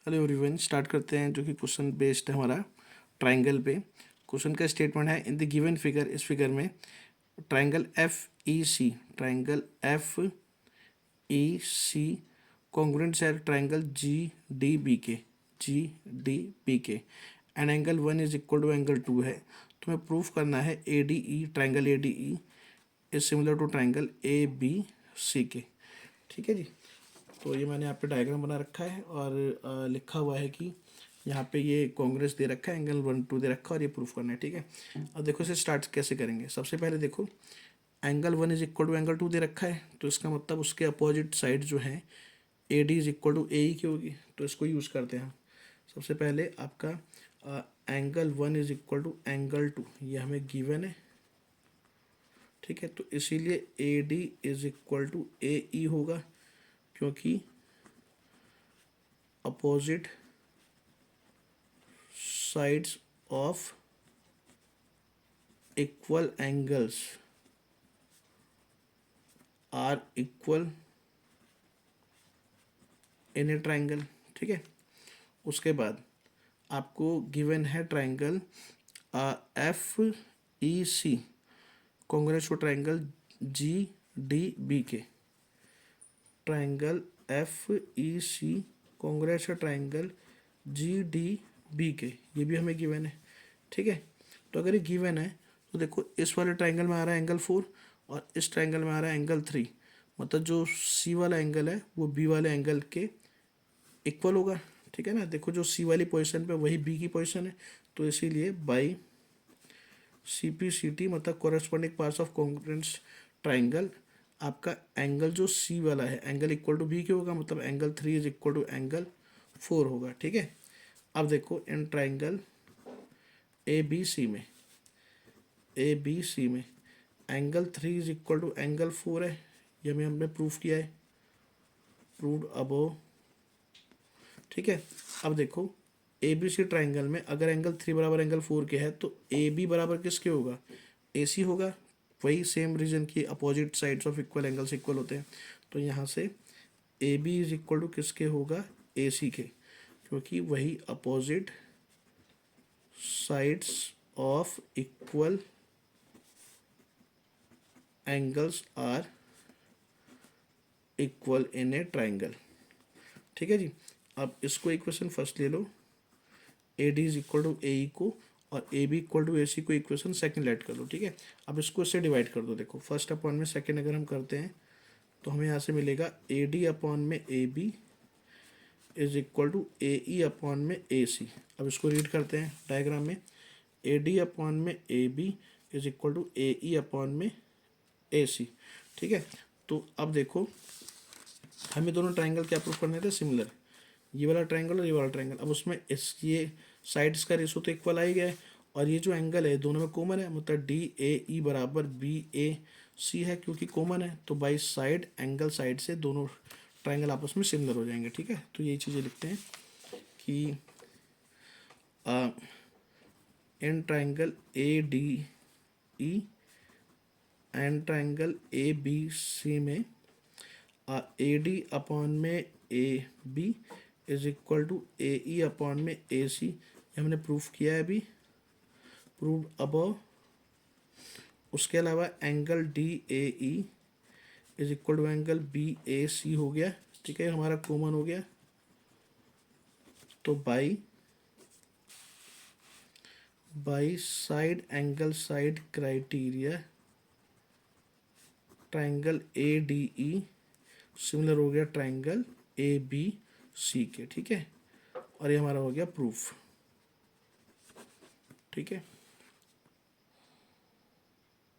Hello everyone, start करते हैं जो कि क्वेश्चन बेस्ड है हमारा ट्राइंगल पे। क्वेश्चन का स्टेटमेंट है इन द गिवन फिगर, इस फिगर में triangle F E C congruent है ट्राइंगल जी डी बी के and angle 1 is equal to angle 2 है। तुम्हें प्रूफ करना है A D E, triangle A D E is similar to triangle A B C के। ठीक है जी। तो ये मैंने यहाँ पे डायग्राम बना रखा है और लिखा हुआ है कि यहाँ पे ये कांग्रेस दे रखा है, एंगल 1 2 दे रखा है और ये प्रूफ करना है। ठीक है। अब देखो इसे स्टार्ट कैसे करेंगे। सबसे पहले देखो angle 1 is equal to angle 2 दे रखा है, तो इसका मतलब उसके अपोजिट साइड जो है A D is equal to A E की होगी, तो इसको यूज़ करते हैं। सबसे पहले आपका angle 1 is equal to angle 2, ये हमें गिवन है। ठीक है, तो इसीलिए A D is equal to A E होगा, क्योंकि opposite sides of equal angles are equal in a triangle. ठीक है। उसके बाद आपको गिवन है triangle F E C congruent to triangle G D B के। Triangle F E C congruent triangle G D B के, ये भी हमें गिवन है। ठीक है। तो अगर ये गिवन है तो देखो इस वाले ट्राइंगल में आ रहा है एंगल 4 और इस ट्राइंगल में आ रहा है एंगल 3, मतलब जो सी वाला एंगल है वो बी वाले एंगल के इक्वल होगा। ठीक है ना। देखो जो सी वाली पोजीशन पे वही बी की पोजीशन है, तो इसीलिए by C P C T मतलब corresponding parts of congruent triangle, आपका एंगल जो सी वाला है एंगल इक्वल टू बी के होगा, मतलब angle 3 is equal to angle 4 होगा। ठीक है। अब देखो इन ट्राइंगल ए बी सी में angle 3 is equal to angle 4 है, ये हमने प्रूफ किया है, प्रूव्ड अबव। ठीक है। अब देखो ए बी सी ट्राइंगल में अगर एंगल 3 बराबर एंगल 4 के है तो ए बी बराबर किसके होगा, ए सी होगा। वही सेम रीजन की opposite sides of equal angles equal होते हैं, तो यहाँ से A B is equal to किसके होगा, ए सी के, क्योंकि वही opposite sides of equal angles are equal in a triangle. ठीक है जी। अब इसको इक्वेशन फर्स्ट ले लो, A D is equal to A E को और A B equal to A C को इक्वेशन सेकंड लेट कर लो। ठीक है। अब इसको इससे डिवाइड कर दो। देखो फर्स्ट अपॉन में सेकंड अगर हम करते हैं तो हमें यहाँ से मिलेगा ए डी अपॉन में A B is equal to A E upon में ए सी। अब इसको रीड करते हैं डायग्राम में, ए डी अपॉन में A B is equal to A E upon में ए सी। ठीक है। तो अब देखो हमें दोनों ट्राइंगल क्या प्रूफ करने थे, सिमिलर, ये वाला ट्राइंगल और ये वाला ट्राइंगल। अब उसमें इस ये साइड्स का रेशो तो इक्वल आ ही गया है, और ये जो एंगल है दोनों में कॉमन है, मतलब डी ए ई बराबर बी ए सी है, क्योंकि कॉमन है तो बाई साइड एंगल साइड से दोनों ट्राइंगल आपस में सिमिलर हो जाएंगे। ठीक है। तो यही चीज़ें लिखते हैं कि इन triangle A D E and triangle A B C में ए डी अपॉन में A B is equal to A E upon में ए सी, ये हमने प्रूफ किया है अभी, प्रूव अबव। उसके अलावा angle D A E is equal to angle B A C हो गया। ठीक है, हमारा कॉमन हो गया। तो by side angle side criteria triangle A D E similar हो गया ट्राइंगल ए बी सी के। ठीक है। और ये हमारा हो गया प्रूफ। ठीक है।